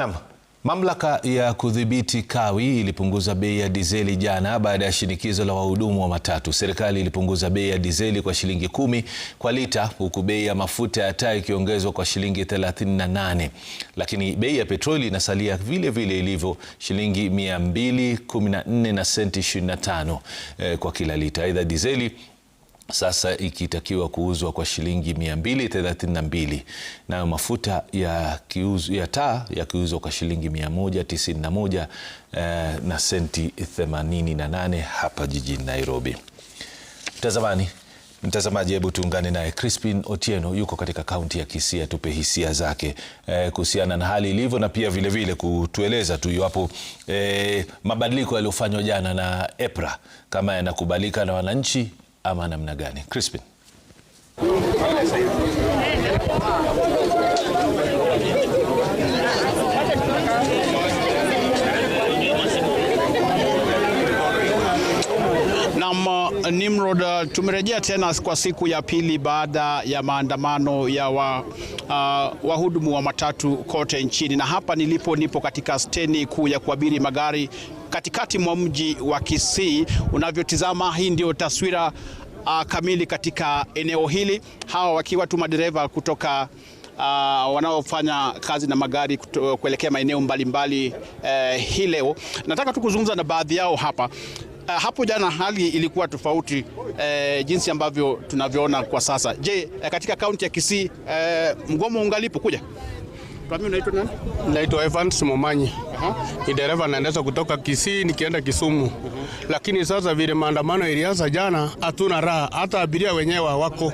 Naam. Mamlaka ya kudhibiti kawi ilipunguza bei ya dizeli jana baada ya shinikizo la wahudumu wa matatu. Serikali ilipunguza bei ya dizeli kwa shilingi 10 kwa lita, huku bei ya mafuta ya taa ikiongezwa kwa shilingi 38. Lakini bei ya petroli inasalia vile vile ilivyo, shilingi 214 na senti 25 kwa kila lita. Aidha, dizeli sasa ikitakiwa kuuzwa kwa shilingi 232, na mafuta ya taa yakiuzwa kwa shilingi 191 na senti 88 hapa jijini Nairobi. Mtazamaji, hebu tuungane naye Crispin Otieno, yuko katika kaunti ya Kisii, atupe hisia zake kuhusiana na hali ilivyo, na pia vile vile kutueleza tu iwapo mabadiliko yaliyofanywa jana na EPRA kama yanakubalika na wananchi ama namna gani. Crispin. Nimrod, tumerejea tena kwa siku ya pili baada ya maandamano ya wahudumu wa matatu kote nchini, na hapa nipo katika steni kuu ya kuabiri magari katikati mwa mji wa Kisii. Unavyotizama, hii ndio taswira kamili katika eneo hili, hawa wakiwa tu madereva kutoka wanaofanya kazi na magari kuelekea maeneo mbalimbali. Hii leo nataka tu kuzungumza na baadhi yao hapa. Hapo jana hali ilikuwa tofauti jinsi ambavyo tunavyoona kwa sasa. Je, katika kaunti ya Kisii mgomo ungalipo kuja? Tuambie, unaitwa nani? Naitwa Evans Momanyi. Ni dereva naendesha kutoka Kisii nikienda Kisumu. Lakini sasa vile maandamano ilianza jana, hatuna raha, hata abiria wenyewe hawako.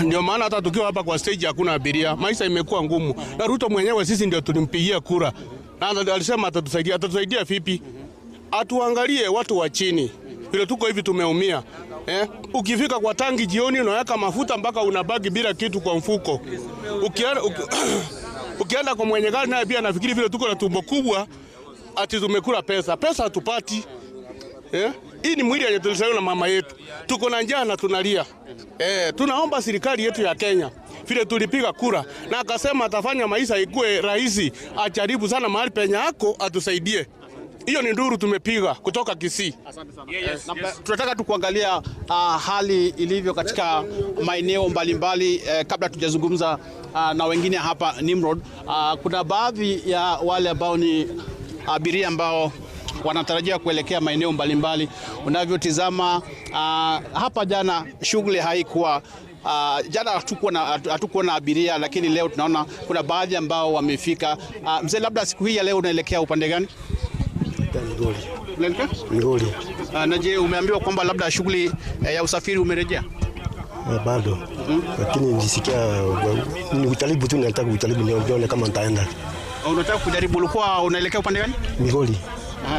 Ndio maana hata tukiwa hapa kwa stage hakuna abiria. Maisha imekuwa ngumu. Na Ruto mwenyewe sisi ndio tulimpigia kura. Na alisema atatusaidia vipi? Atuangalie watu wa chini. Vile tuko hivi tumeumia. Ukifika kwa tangi jioni unaweka mafuta mpaka unabaki bila kitu kwa mfuko. Ukienda kwa mwenye gari naye pia anafikiri vile tuko na tumbo kubwa ati tumekula pesa. Pesa hatupati. Hii ni mwili yenye tulisaidiwa na mama yetu. Tuko na njaa na tunalia. Tunaomba serikali yetu ya Kenya, vile tulipiga kura na akasema atafanya maisha ikuwe rahisi, ajaribu sana mahali penye hako atusaidie. Hiyo ni nduru tumepiga kutoka Kisii. Asante sana. Yes. Tunataka tu kuangalia hali ilivyo katika maeneo mbalimbali kabla tujazungumza na wengine hapa Nimrod. Kuna baadhi ya wale ambao ni abiria ambao wanatarajia kuelekea maeneo mbalimbali. Unavyotizama hapa jana shughuli haikuwa jana hatukuwa na abiria, lakini leo tunaona kuna baadhi ambao wamefika. Mzee, labda siku hii ya leo unaelekea upande gani? Migori. Na je, umeambiwa kwamba labda shughuli ya usafiri umerejea? Bado. Lakini nisikia ni utalibu tu, nataka utalibu nione kama nitaenda. Unataka kujaribu? Ulikuwa unaelekea upande gani? Migori.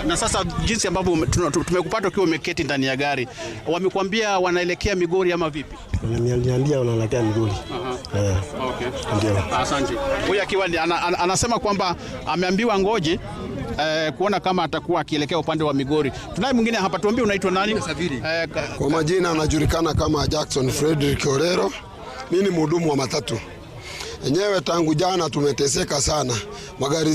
Na sasa jinsi ambavyo tumekupata ukiwa umeketi ndani ya gari, wamekuambia wanaelekea Migori ama vipi? Wananiambia wanaelekea Migori. Okay. Ndio. Asante. Huyu akiwa anasema kwamba ameambiwa ngoje kuona kama atakuwa akielekea upande wa Migori. Tunaye mwingine hapa, tuambie unaitwa nani? Kwa majina anajulikana kama Jackson Frederick Orero. Mimi ni mhudumu wa matatu. Enyewe tangu jana tumeteseka sana. Magari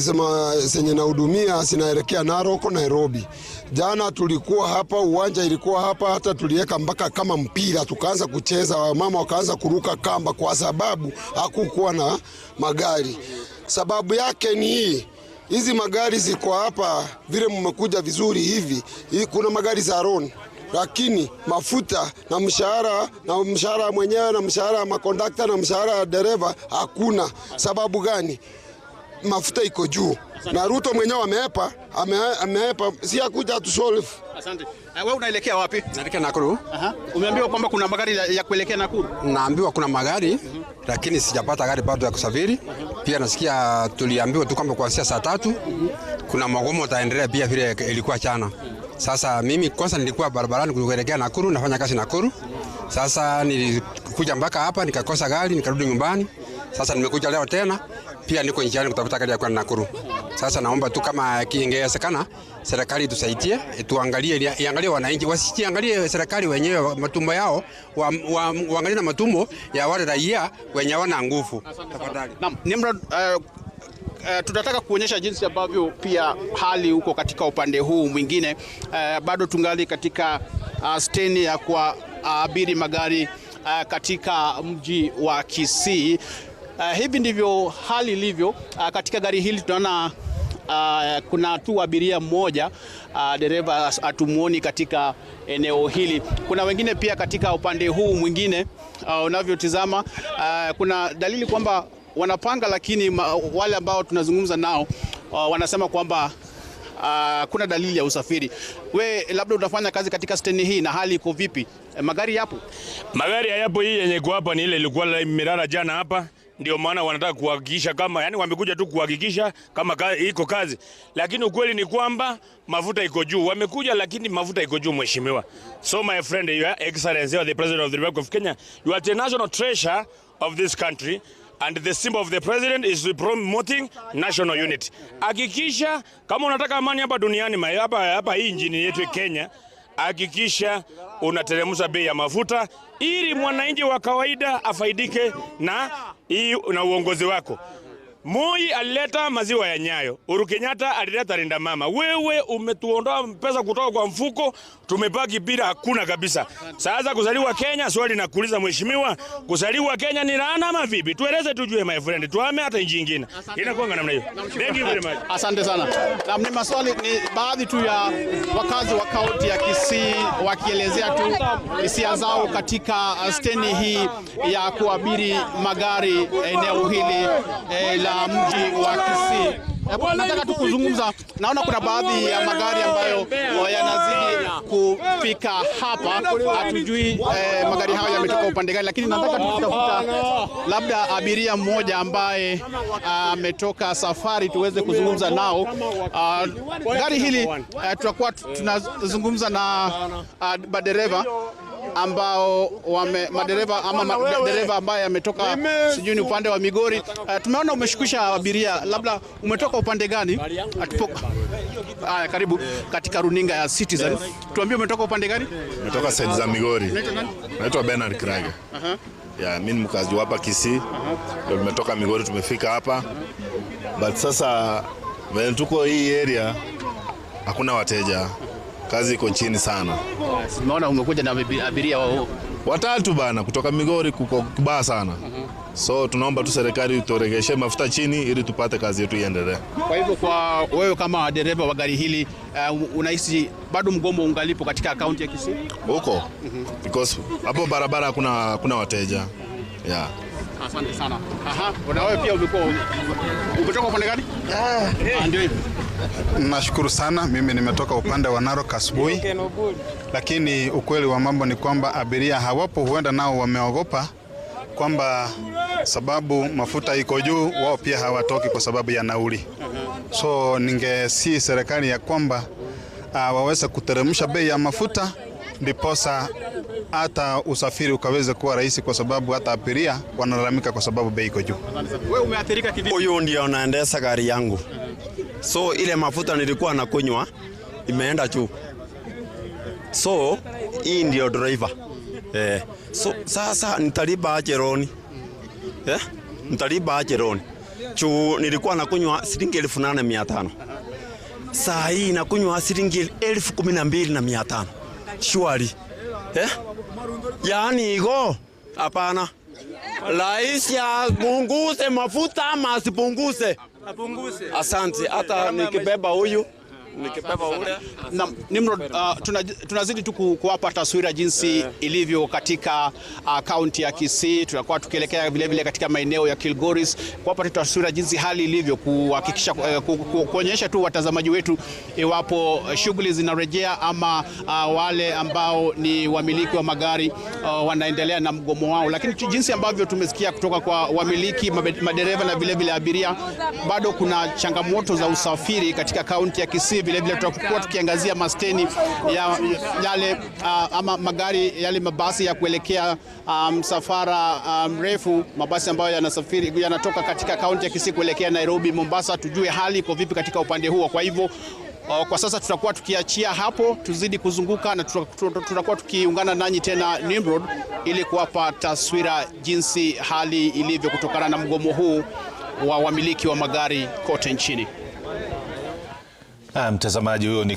zenye nahudumia zinaelekea Narok, Nairobi. Jana tulikuwa hapa, uwanja ilikuwa hapa, hata tuliweka mpaka kama mpira tukaanza kucheza, mama wakaanza kuruka kamba kwa sababu hakukuwa na magari. Sababu yake ni hii. Hizi magari ziko hapa vile mmekuja vizuri hivi. Kuna magari za Ron, lakini mafuta na mshahara mwenyewe na mshahara wa makondakta na mshahara wa dereva hakuna. Sababu gani? Mafuta iko juu. Na Ruto mwenyewe ameepa si akuja tu solve. Asante. Wewe unaelekea wapi? Naelekea Nakuru. Umeambiwa kwamba kuna magari ya kuelekea Nakuru? Naambiwa kuna magari, lakini sijapata gari bado ya kusafiri. Pia nasikia tuliambiwa tu kwamba kuanzia saa 3 kuna mgomo utaendelea pia vile ilikuwa jana. Sasa mimi kwanza nilikuwa barabarani kuelekea Nakuru, nafanya kazi Nakuru. Sasa nilikuja mpaka hapa nikakosa gari, nikarudi nyumbani. Sasa nimekuja leo tena, pia niko njiani kutafuta gari ya kwenda Nakuru. Sasa naomba tu kama ingewezekana serikali tusaidie, tuangalie, iangalie wananchi, wasiangalie serikali wenyewe matumbo yao, waangalie na matumbo ya wale raia wenye wana nguvu. Tafadhali. Naam, Nimrod, tunataka kuonyesha jinsi ambavyo pia hali huko katika upande huu mwingine. Bado tungali katika steni ya kuabiri magari katika mji wa Kisii. Hivi ndivyo hali ilivyo. Katika gari hili tunaona kuna tu abiria mmoja, dereva atumuoni katika eneo hili. Kuna wengine pia katika upande huu mwingine unavyotizama, kuna dalili kwamba wanapanga, lakini wale ambao tunazungumza nao wanasema kwamba kuna dalili ya usafiri. We labda utafanya kazi katika steni hii na hali iko vipi? Magari yapo? Magari hayapo. Hii yenye iko hapa ni ile ilikuwa imelala jana hapa. Ndio maana wanataka kuhakikisha kama, yani wamekuja tu kuhakikisha kama iko kazi. Lakini ukweli ni kwamba mafuta iko juu. Wamekuja lakini mafuta iko juu, mheshimiwa. So my friend, your excellency, the president of the Republic of Kenya, you are the national treasure of this country. And the symbol of the president is promoting national unity. Hakikisha kama unataka amani hapa duniani, hapa hii nchini yetu Kenya, hakikisha unateremsha bei ya mafuta ili mwananchi wa kawaida afaidike na uongozi wako. Moi alileta maziwa ya Nyayo, Uhuru Kenyatta alileta Linda Mama. Wewe umetuondoa pesa kutoka kwa mfuko, tumebaki bila hakuna kabisa. Sasa kuzaliwa Kenya, swali nakuuliza mheshimiwa, kuzaliwa Kenya ni laana ama vipi? Tueleze tujue my friend, tuame hata nchi nyingine. Inakuwa namna hiyo. Thank you very much. Asante sana. Na ni maswali, ni baadhi tu ya wakazi wa kaunti ya Kisii wakielezea tu hisia zao katika steni hii ya kuabiri magari eneo hili la mji wa Kisii. Nataka tu kuzungumza, naona kuna baadhi ya magari ambayo yanazidi kufika hapa. Hatujui magari hayo yametoka upande gani, lakini nataka tutafuta labda abiria mmoja ambaye ametoka safari tuweze kuzungumza nao. Gari hili tutakuwa tunazungumza na madereva ambao dereva ambaye ametoka sijui ni upande wa Migori. Tumeona umeshukisha abiria, labda umetoka upande gani? Karibu katika runinga ya Citizen. Tuambie umetoka upande gani? Umetoka side za Migori. Naitwa Bernard Krage. Mimi ni mkazi hapa Kisii. Ndio nimetoka Migori tumefika hapa. But sasa when tuko hii area hakuna wateja. Kazi iko chini sana. Nimeona umekuja na abiria watatu bana kutoka Migori, kuko kibaya sana. So tunaomba tu serikali turegeshe mafuta chini ili tupate kazi yetu iendelee. Kwa hivyo kwa wewe kama dereva wa gari hili unahisi bado mgomo ungalipo katika kaunti ya Kisii? Huko. Because hapo barabara hakuna wateja. Asante sana. Na wewe pia umetoka upande gani? Ndio hivi. Nashukuru sana. Mimi nimetoka upande wa Narok asubuhi. Lakini ukweli wa mambo ni kwamba abiria hawapo, huenda nao wameogopa kwamba sababu mafuta iko juu, wao pia hawatoki kwa sababu ya nauli. So ningesi serikali ya kwamba waweze kuteremsha bei ya mafuta ndiposa hata usafiri ukaweze kuwa rahisi, kwa sababu hata abiria wanalalamika kwa sababu bei iko juu. Wewe umeathirika kivipi? Huyo ndio anaendesha gari yangu. So ile mafuta nilikuwa nakunywa imeenda juu. So hii ndio driver. So sasa nitalipa aje roni? Nitalipa aje roni? Nilikuwa nakunywa shilingi 8,500. Saa hii nakunywa shilingi 12,500. Shwari. Yaani iko hapana. Rais ya punguze mafuta ama asipunguze? Apunguze. Asante. Hata nikibeba huyu nikibeba ule. Na Nimrod, tunazidi tu kuwapa taswira jinsi ilivyo katika kaunti ya Kisii. Tunakuwa tukielekea vile vile katika maeneo ya Kilgoris kuwapa taswira jinsi hali ilivyo, kuhakikisha kuonyesha tu watazamaji wetu iwapo shughuli zinarejea ama wale ambao ni wamiliki wa magari wanaendelea na mgomo wao. Lakini jinsi ambavyo tumesikia kutoka kwa wamiliki, madereva na vile vile abiria, bado kuna changamoto za usafiri katika kaunti ya Kisii. vile vile tutakuwa tukiangazia masteni ya yale ama magari yale mabasi ya kuelekea msafara mrefu, mabasi ambayo yanatoka katika kaunti ya Kisii kuelekea Nairobi, Mombasa. Tujue hali iko vipi katika upande huo. Kwa hivyo kwa sasa tutakuwa tukiachia hapo, tuzidi kuzunguka na tutakuwa tukiungana nanyi tena Nimrod ili kuwapa taswira jinsi hali ilivyo kutokana na mgomo huu wa wamiliki wa magari kote nchini. Mtazamaji, huyo ni